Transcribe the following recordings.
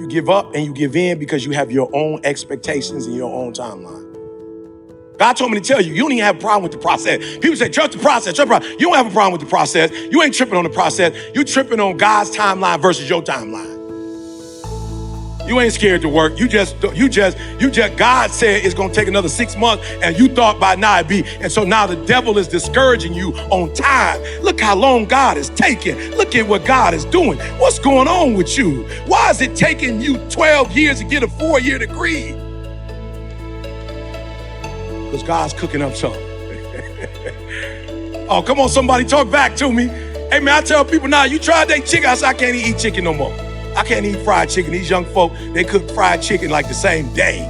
You give up and you give in because you have your own expectations and your own timeline. God told me to tell you, you don't even have a problem with the process. People say, trust the process, trust the process. You don't have a problem with the process. You ain't tripping on the process. You tripping on God's timeline versus your timeline. You ain't scared to work. You just, God said it's gonna take another 6 months and you thought by now it'd be, and so now the devil is discouraging you on time. Look how long God is taking. Look at what God is doing. What's going on with you? Why is it taking you 12 years to get a 4-year degree? Because God's cooking up something. Oh, come on, somebody talk back to me. Hey man, I tell people now, you tried that chicken. I said, I can't eat chicken no more. I can't eat fried chicken. These young folk, they cook fried chicken like the same day.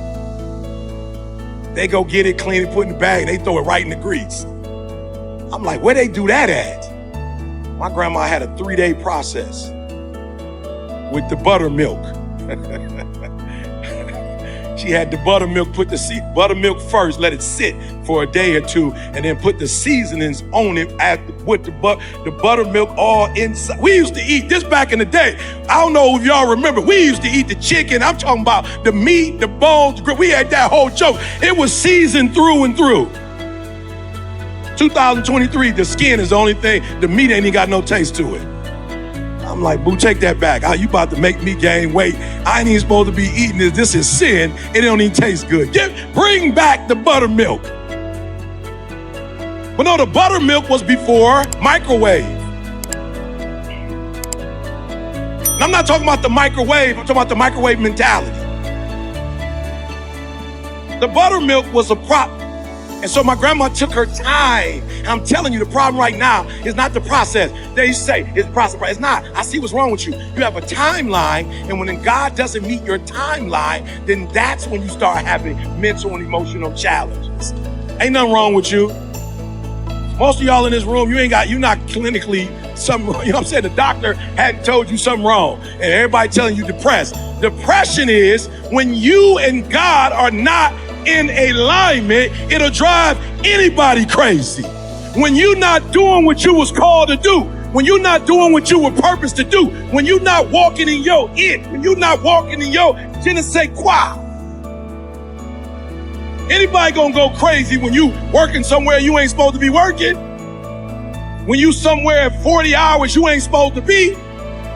They go get it, clean it, put it in the bag, they throw it right in the grease. I'm like, where they do that at? My grandma had a 3-day process with the buttermilk. She had the buttermilk, put the buttermilk first, let it sit for a day or two, and then put the seasonings on it with the buttermilk all inside. We used to eat this back in the day. I don't know if y'all remember. We used to eat the chicken. I'm talking about the meat, the bones. We had that whole joke. It was seasoned through and through. 2023, the skin is the only thing. The meat ain't even got no taste to it. I'm like, boo, take that back. You about to make me gain weight. I ain't even supposed to be eating this. This is sin. It don't even taste good. Bring back the buttermilk. But no, the buttermilk was before microwave. And I'm not talking about the microwave. I'm talking about the microwave mentality. The buttermilk was a prop. And so my grandma took her time. And I'm telling you, the problem right now is not the process. They say it's the process. It's not. I see what's wrong with you. You have a timeline, and when God doesn't meet your timeline, then that's when you start having mental and emotional challenges. Ain't nothing wrong with you. Most of y'all in this room, you're not clinically something wrong. You know what I'm saying? The doctor hadn't told you something wrong, and everybody telling you depressed. Depression is when you and God are not in alignment. It'll drive anybody crazy. When you're not doing what you was called to do, when you're not doing what you were purposed to do, when you're not walking in your when you're not walking in your je ne sais quoi. Anybody gonna go crazy when you working somewhere you ain't supposed to be working? When you somewhere at 40 hours you ain't supposed to be?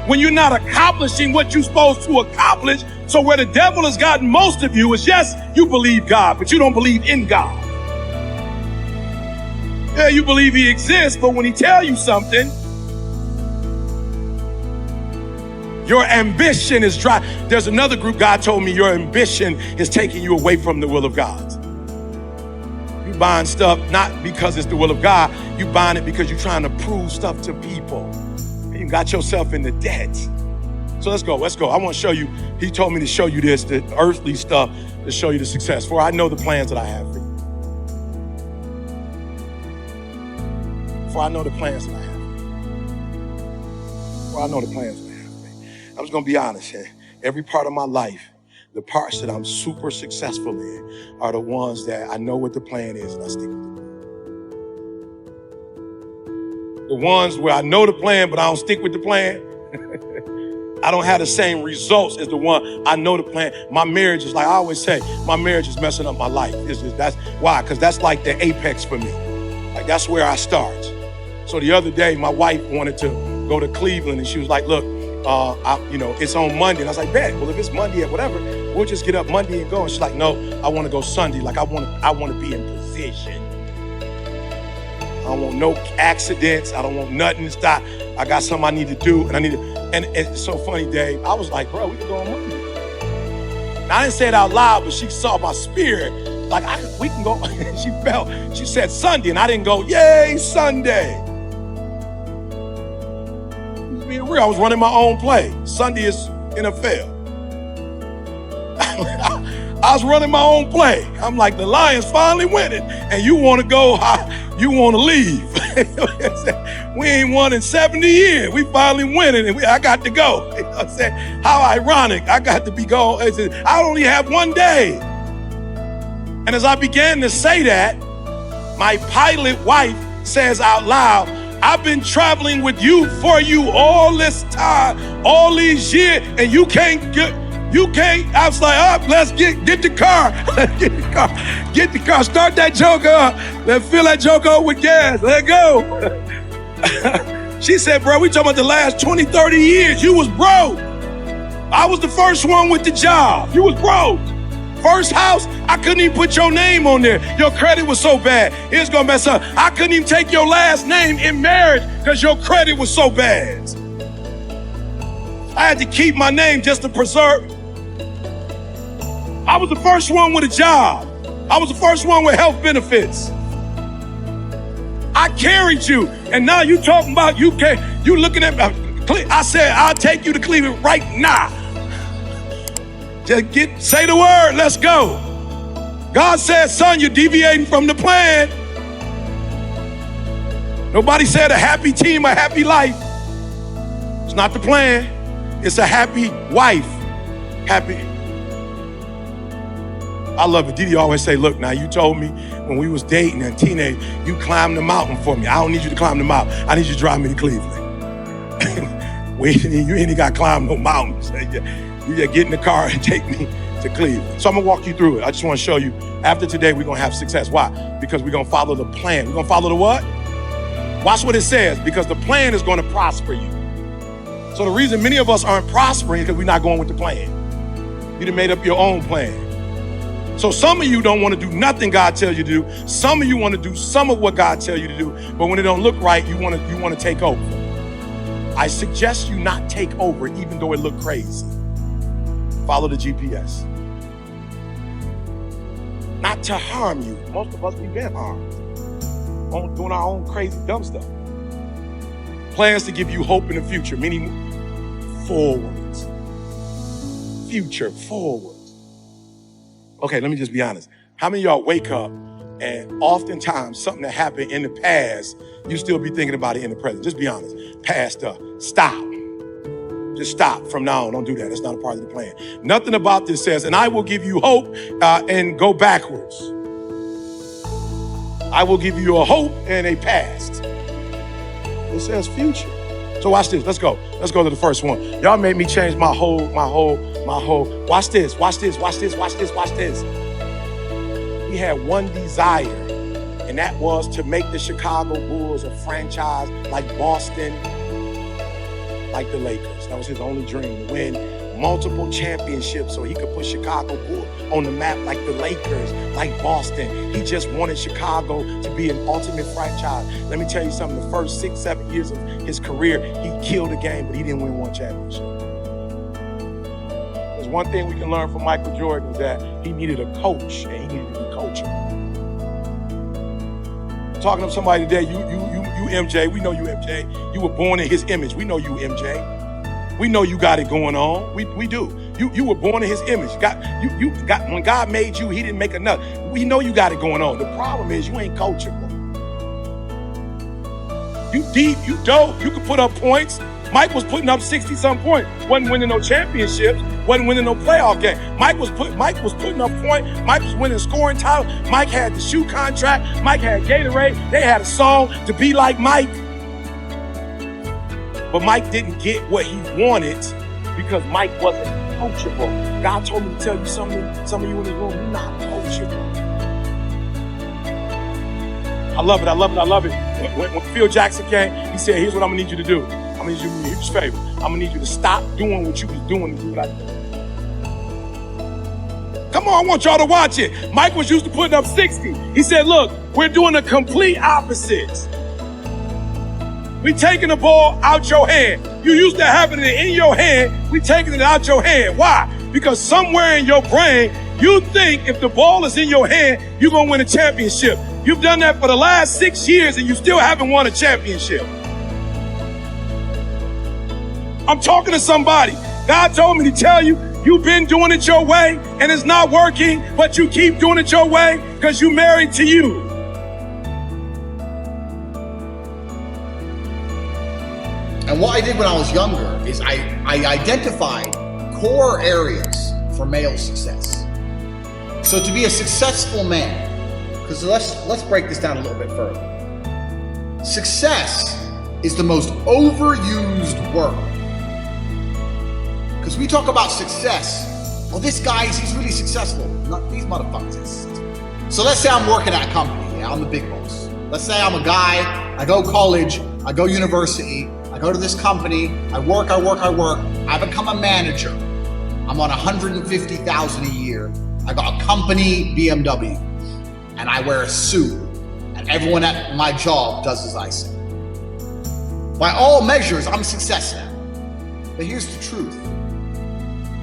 When you're not accomplishing what you're supposed to accomplish? So where the devil has gotten most of you is, yes, you believe God, but you don't believe in God. Yeah, you believe he exists, but when he tells you something, your ambition is dry. There's another group, God told me, your ambition is taking you away from the will of God. You buying stuff not because it's the will of God. You buying it because you're trying to prove stuff to people. And you got yourself into debt. So let's go. I want to show you. He told me to show you this, the earthly stuff, to show you the success. For I know the plans that I have for you. For I know the plans that I have for you. For I know the plans that I have for you. I'm just going to be honest here. Every part of my life, the parts that I'm super successful in are the ones that I know what the plan is and I stick with it. The ones where I know the plan, but I don't stick with the plan. I don't have the same results as the one I know the plan. My marriage is, like I always say, my marriage is messing up my life. That's why, because that's like the apex for me. Like that's where I start. So the other day, my wife wanted to go to Cleveland, and she was like, "Look, it's on Monday." And I was like, "Bet. Well, if it's Monday or whatever, we'll just get up Monday and go." And she's like, "No, I want to go Sunday. Like I want to be in position. I don't want no accidents. I don't want nothing to stop. I got something I need to do, and I need to." And it's so funny, Dave. I was like, bro, we can go on Monday. And I didn't say it out loud, but she saw my spirit. Like, we can go. She said Sunday, and I didn't go, yay, Sunday. Just being real, I was running my own play. Sunday is NFL. I was running my own play. I'm like, the Lions finally winning, and you want to go, you want to leave. We ain't won in 70 years. We finally winning, and I got to go. You know what I'm saying? How ironic. I got to be going. I only have one day. And as I began to say that, my pilot wife says out loud, I've been traveling with you for you all this time, all these years, and you can't You can't. I was like, up, let's get the car. Get the car. Start that joker up. Let's fill that joker up with gas. Let go. She said, bro, we talking about the last 20, 30 years. You was broke. I was the first one with the job. You was broke. First house, I couldn't even put your name on there. Your credit was so bad. It's gonna mess up. I couldn't even take your last name in marriage because your credit was so bad. I had to keep my name just to preserve. I was the first one with a job. I was the first one with health benefits. I carried you, and now you talking about you looking at me. I said, I'll take you to Cleveland right now. Just say the word, let's go. God said, son, you're deviating from the plan. Nobody said a happy team, a happy life. It's not the plan. It's a happy wife. Happy. I love it. Didi always say, look, now you told me when we was dating and teenage, you climbed the mountain for me. I don't need you to climb the mountain. I need you to drive me to Cleveland. You ain't got to climb no mountains. You just get in the car and take me to Cleveland. So I'm gonna walk you through it. I just wanna show you, after today, we're gonna have success. Why? Because we're gonna follow the plan. We're gonna follow the what? Watch what it says, because the plan is gonna prosper you. So the reason many of us aren't prospering is because we're not going with the plan. You done made up your own plan. So some of you don't wanna do nothing God tells you to do. Some of you wanna do some of what God tells you to do, but when it don't look right, you wanna take over. I suggest you not take over even though it look crazy. Follow the GPS. Not to harm you. Most of us, we've been harmed. Doing our own crazy, dumb stuff. Plans to give you hope in the future, meaning forwards. Future, forwards. Okay, let me just be honest. How many of y'all wake up and oftentimes something that happened in the past, you still be thinking about it in the present? Just be honest. Past stuff. Stop. Just stop from now on. Don't do that. That's not a part of the plan. Nothing about this says, and I will give you hope and go backwards. I will give you a hope and a past. It says future. So watch this. Let's go. Let's go to the first one. Y'all made me change my whole. Watch this. Watch this. Watch this. Watch this. Watch this. He had one desire, and that was to make the Chicago Bulls a franchise like Boston, like the Lakers. That was his only dream, to win multiple championships so he could put Chicago Bulls on the map like the Lakers, like Boston. He just wanted Chicago to be an ultimate franchise. Let me tell you something, the first 6-7 years of his career, he killed the game, but he didn't win one championship. There's one thing we can learn from Michael Jordan is that he needed a coach, and he needed to be coaching. Talking to somebody today, you MJ, we know you MJ. You were born in his image. We know you MJ. We know you got it going on. We do. You were born in his image. When God made you, he didn't make another. We know you got it going on. The problem is you ain't coachable. You deep, you dope, you can put up points. Mike was putting up 60-some points. Wasn't winning no championships, wasn't winning no playoff game. Mike was putting up points. Mike was winning scoring titles. Mike had the shoe contract. Mike had Gatorade. They had a song to be like Mike. But Mike didn't get what he wanted because Mike wasn't coachable. God told me to tell you some of you in this room, you're not coachable. I love it, I love it, I love it. When Phil Jackson came, he said, here's what I'm gonna need you to do. I'm gonna need you to do me a huge favor. I'm gonna need you to stop doing what you was doing and do what I did. Come on, I want y'all to watch it. Mike was used to putting up 60. He said, look, we're doing the complete opposite. We taking the ball out your hand. You used to having it in your hand. We taking it out your hand. Why? Because somewhere in your brain, you think if the ball is in your hand, you're going to win a championship. You've done that for the last 6 years and you still haven't won a championship. I'm talking to somebody. God told me to tell you, you've been doing it your way and it's not working, but you keep doing it your way because you're married to you. And what I did when I was younger is I identified core areas for male success. So to be a successful man, because let's break this down a little bit further. Success is the most overused word. Because we talk about success Oh, this guy, he's really successful. Not these motherfuckers. So let's say I'm working at a company. Yeah, I'm the big boss. Let's say I'm a guy, I go college, I go university, I go to this company, I work. I become a manager. I'm on 150,000 a year. I got a company BMW, and I wear a suit, and everyone at my job does as I say. By all measures, I'm a success now. But here's the truth.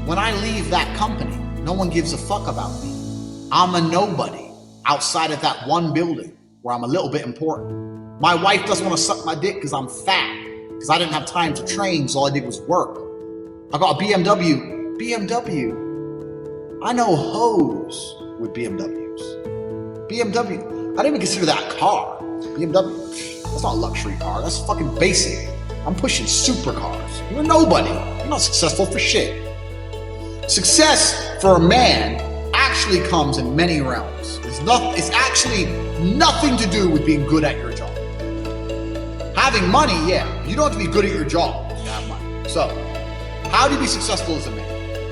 When I leave that company, no one gives a fuck about me. I'm a nobody outside of that one building where I'm a little bit important. My wife doesn't want to suck my dick because I'm fat, because I didn't have time to train, so all I did was work. I got a BMW. I know hoes with BMWs. BMW, I didn't even consider that a car. BMW, that's not a luxury car, that's fucking basic. I'm pushing supercars. You're nobody. You're not successful for shit. Success for a man actually comes in many realms. It's actually nothing to do with being good at your job. Having money, yeah, you don't have to be good at your job to have money. So, how do you be successful as a man?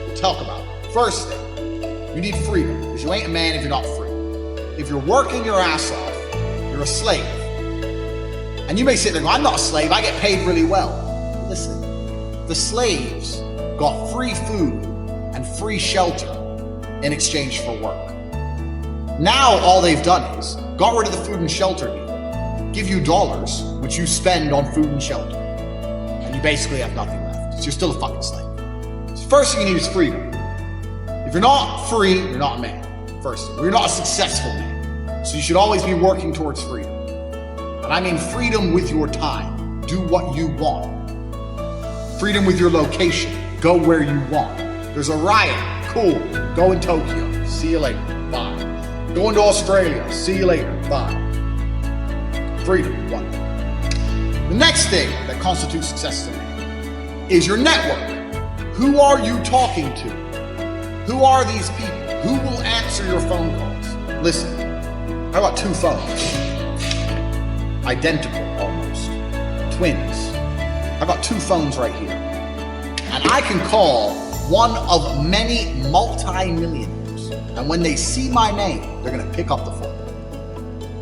We'll talk about it. First thing, you need freedom, because you ain't a man if you're not free. If you're working your ass off, you're a slave. And you may sit there and go, I'm not a slave, I get paid really well. Listen, the slaves got free food and free shelter in exchange for work. Now all they've done is got rid of the food and shelter deal, give you dollars, which you spend on food and shelter, and you basically have nothing left. So you're still a fucking slave. So first thing you need is freedom. If you're not free, you're not a man. First thing, you're not a successful man. So you should always be working towards freedom. And I mean freedom with your time. Do what you want. Freedom with your location. Go where you want. There's a riot. Cool. Go in Tokyo. See you later. Bye. Going to Australia. See you later. Bye. Freedom. One thing. The next thing that constitutes success to me is your network. Who are you talking to? Who are these people? Who will answer your phone calls? Listen, I got 2 phones. Identical almost. Twins. I got 2 phones right here. And I can call one of many multi-millionaires. And when they see my name, they're gonna pick up the phone.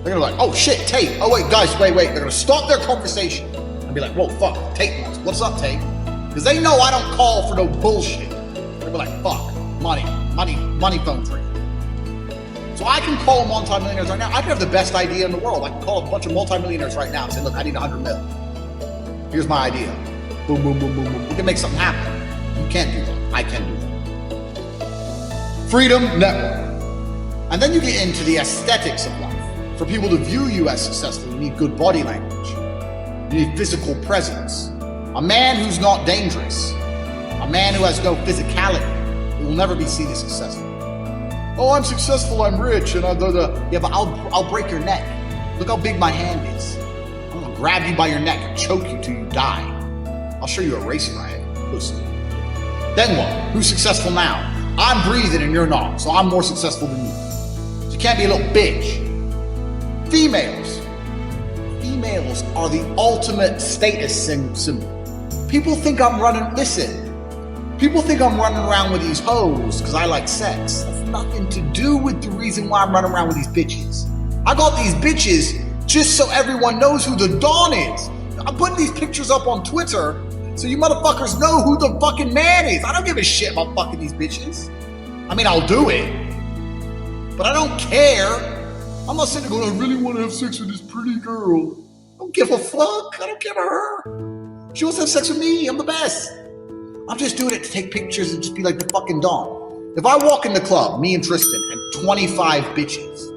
They're gonna be like, oh shit, Tate. Oh wait, guys, wait. They're gonna stop their conversation and be like, whoa, fuck, Tate wants. What's up, Tate? Because they know I don't call for no bullshit. They'll be like, fuck, money phone tree. So I can call multi-millionaires right now. I can have the best idea in the world. I can call a bunch of multi-millionaires right now and say, look, I need 100 mil. Here's my idea. Boom, boom, boom, boom, boom. We can make something happen. You can't do that. I can do that. Freedom, network. And then you get into the aesthetics of life. For people to view you as successful, you need good body language. You need physical presence. A man who's not dangerous, a man who has no physicality, will never be seen as successful. Oh, I'm successful, I'm rich, and yeah, but I'll break your neck. Look how big my hand is. I'm gonna grab you by your neck and choke you till you die. I'll show you a race riot, pussy. Then what? Who's successful now? I'm breathing and you're not, so I'm more successful than you. So you can't be a little bitch. Females are the ultimate status symbol. People think I'm running around with these hoes because I like sex. That's nothing to do with the reason why I'm running around with these bitches. I got these bitches just so everyone knows who the Don is. I'm putting these pictures up on Twitter so you motherfuckers know who the fucking man is. I don't give a shit about fucking these bitches. I mean, I'll do it, but I don't care. I'm not sitting there going, I really want to have sex with this pretty girl. I don't give a fuck. I don't care about her. She wants to have sex with me. I'm the best. I'm just doing it to take pictures and just be like the fucking Don. If I walk in the club, me and Tristan, and 25 bitches,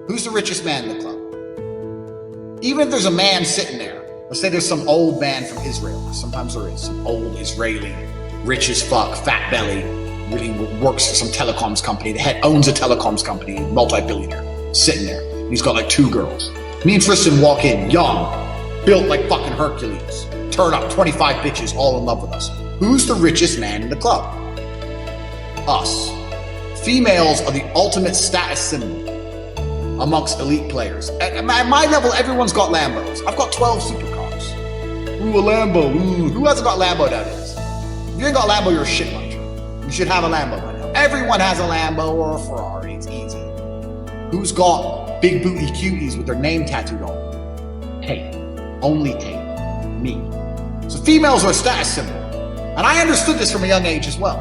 who's the richest man in the club? Even if there's a man sitting there, let's say there's some old man from Israel. Sometimes there is some old Israeli, rich as fuck, fat belly, really works for some telecoms company. The head owns a telecoms company, multi-billionaire, sitting there. And he's got like 2 girls. Me and Tristan walk in, young, built like fucking Hercules. Turn up, 25 bitches all in love with us. Who's the richest man in the club? Us. Females are the ultimate status symbol amongst elite players. At my level, everyone's got Lambos. I've got 12 supercars. Ooh, a Lambo. Ooh. Who hasn't got Lambo nowadays? If you ain't got Lambo, you're a shit muncher. You should have a Lambo by now. Everyone has a Lambo or a Ferrari. It's easy. Who's got big booty cuties with their name tattooed on? Tate. Only Tate. Me. So females are a status symbol. And I understood this from a young age as well.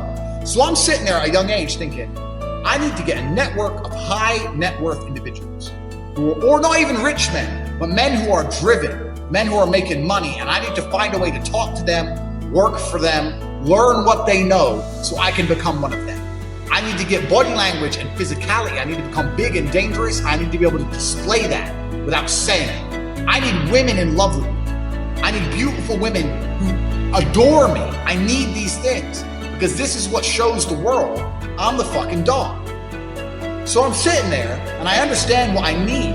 So I'm sitting there at a young age thinking, I need to get a network of high net worth individuals, or not even rich men, but men who are driven, men who are making money, and I need to find a way to talk to them, work for them, learn what they know so I can become one of them. I need to get body language and physicality. I need to become big and dangerous. I need to be able to display that without saying it. I need women in love with me. I need beautiful women who adore me. I need these things because this is what shows the world I'm the fucking dog. So I'm sitting there and I understand what I need.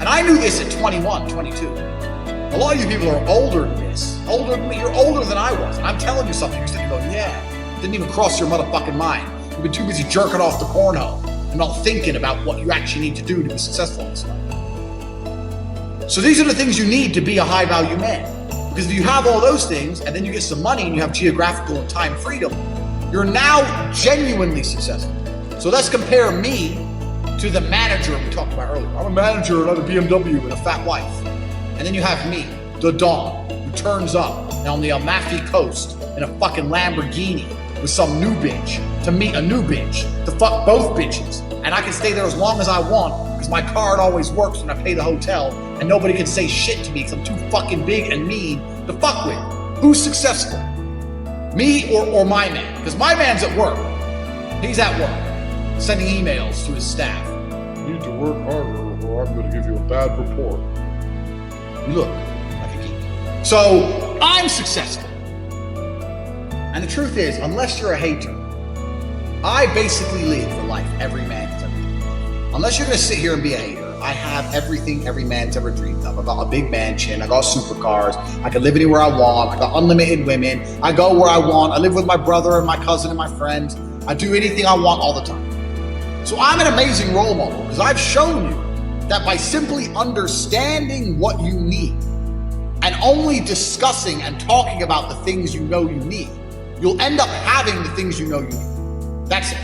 And I knew this at 21, 22. A lot of you people are older than this. Older than me. You're older than I was. And I'm telling you something. You're sitting there going, yeah. Didn't even cross your motherfucking mind. You've been too busy jerking off the cornhole and not thinking about what you actually need to do to be successful in this life. So these are the things you need to be a high value man. Because if you have all those things and then you get some money and you have geographical and time freedom, you're now genuinely successful. So let's compare me to the manager we talked about earlier. I'm a manager at a BMW with a fat wife. And then you have me, the Don, who turns up on the Amalfi Coast in a fucking Lamborghini with some new bitch to meet a new bitch, to fuck both bitches. And I can stay there as long as I want because my card always works when I pay the hotel and nobody can say shit to me because I'm too fucking big and mean to fuck with. Who's successful? Me or my man? Because my man's at work. He's at work, sending emails to his staff. You need to work harder or I'm going to give you a bad report. You look like a geek. So I'm successful. And the truth is, unless you're a hater, I basically live the life every man has ever dreamed of. Unless you're going to sit here and be a hater, I have everything every man's ever dreamed of. I got a big mansion, I got supercars, I can live anywhere I want, I got unlimited women, I go where I want, I live with my brother and my cousin and my friends, I do anything I want all the time. So I'm an amazing role model because I've shown you that by simply understanding what you need and only discussing and talking about the things you know you need, you'll end up having the things you know you need. That's it.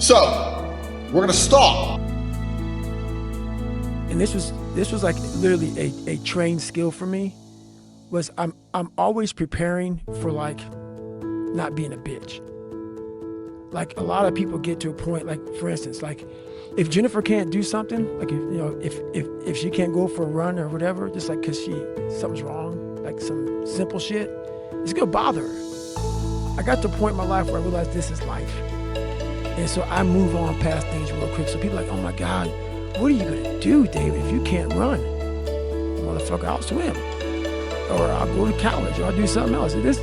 So we're gonna start. And this was like literally a trained skill for me. Was I'm always preparing for like not being a bitch. Like a lot of people get to a point, like for instance, like if Jennifer can't do something, like if she can't go for a run or whatever, just like cause something's wrong, like some simple shit, it's gonna bother her. I got to a point in my life where I realized this is life. And so I move on past things real quick. So people are like, oh my God, what are you gonna do, David, if you can't run? Motherfucker, I'll swim. Or I'll go to college, or I'll do something else. This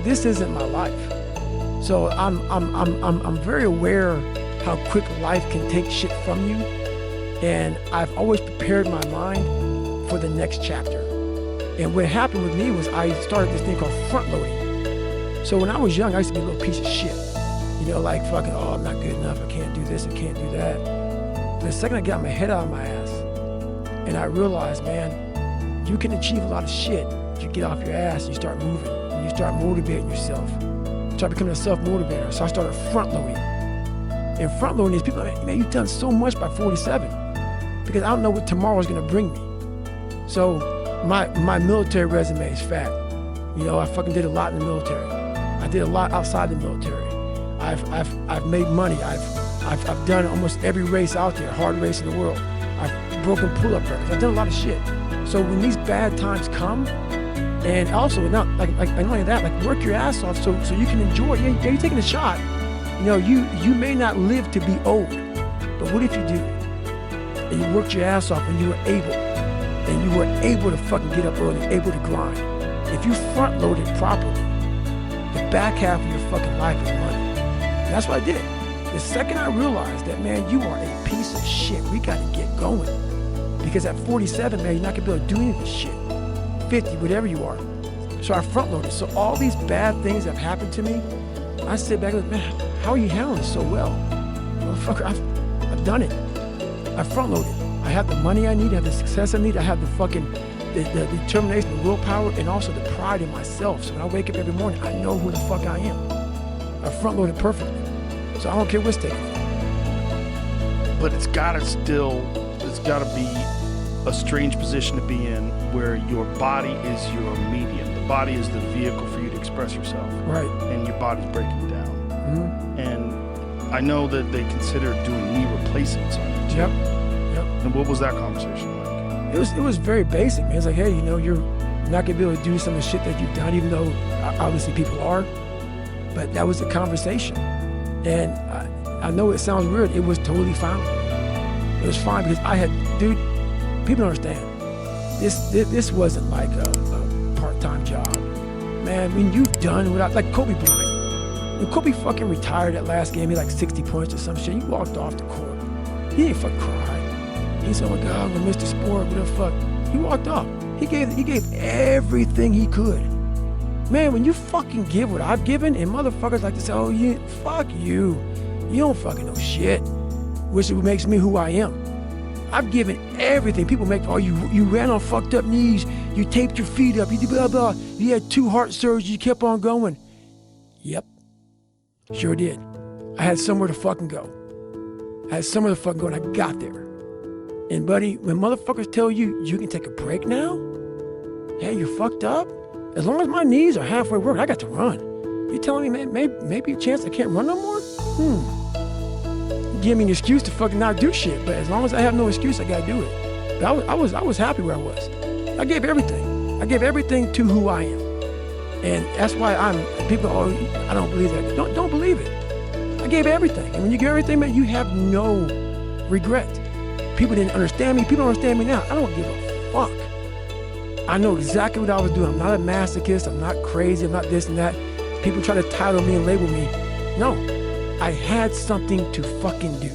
this isn't my life. So I'm very aware how quick life can take shit from you. And I've always prepared my mind for the next chapter. And what happened with me was I started this thing called front loading. So when I was young, I used to be a little piece of shit. You know, like fucking, oh, I'm not good enough, I can't do this, I can't do that. But the second I got my head out of my ass, and I realized, man, you can achieve a lot of shit if you get off your ass and you start moving, and you start motivating yourself. You start becoming a self-motivator. So I started front loading. And front loading is people are like, man, you've done so much by 47, because I don't know what tomorrow's gonna bring me. So my military resume is fat. You know, I fucking did a lot in the military. I did a lot outside the military. I've made money. I've done almost every race out there, hard race in the world. I've broken pull-up records. I've done a lot of shit. So when these bad times come, and also not like not only that, like work your ass off so you can enjoy. Yeah, you're taking a shot. You know, you may not live to be old, but what if you do? And you worked your ass off and you were able to fucking get up early, able to grind. If you front loaded properly, the back half of your fucking life is money. And that's what I did. The second I realized that, man, you are a piece of shit, we got to get going. Because at 47, man, you're not going to be able to do any of this shit. 50, whatever you are. So I front loaded. So all these bad things that have happened to me, I sit back and go, man, how are you handling this so well? Motherfucker, I've done it. I front loaded. I have the money I need, I have the success I need, I have the fucking the determination, the willpower, and also the pride in myself. So when I wake up every morning, I know who the fuck I am. I front loaded perfectly. So I don't care what's taken. But it's gotta be a strange position to be in where your body is your medium. The body is the vehicle for you to express yourself. Right. And your body's breaking down. And I know that they consider doing knee replacements on you too. Yep. And what was that conversation like? It was very basic, man. It's like, hey, you know, you're not gonna be able to do some of the shit that you've done, even though obviously people are. But that was the conversation. And I know it sounds weird. It was totally fine. It was fine because dude, people don't understand. This wasn't like a part-time job. Man, when you've done without, like Kobe Bryant. When Kobe fucking retired that last game, he had like 60 points or some shit. He walked off the court. He didn't fucking cry. He said, oh my God, I'm gonna miss the sport, what the fuck. He walked off. He gave everything he could. Man, when you fucking give what I've given, and motherfuckers like to say, oh, fuck you. You don't fucking know shit. Which makes me who I am. I've given everything. People make, oh, you ran on fucked up knees. You taped your feet up. You did blah, blah. You had 2 heart surgeries. You kept on going. Yep. Sure did. I had somewhere to fucking go. And I got there. And buddy, when motherfuckers tell you, you can take a break now? Hey, you're fucked up? As long as my knees are halfway working, I got to run. You telling me, man, maybe a chance I can't run no more? Give me an excuse to fucking not do shit, but as long as I have no excuse, I gotta do it. But I was happy where I was. I gave everything. I gave everything to who I am. And that's why people, oh, I don't believe that. Don't believe it. I gave everything. And when you give everything, man, you have no regret. People didn't understand me. People don't understand me now. I don't give a fuck. I know exactly what I was doing. I'm not a masochist. I'm not crazy. I'm not this and that. People try to title me and label me. No, I had something to fucking do.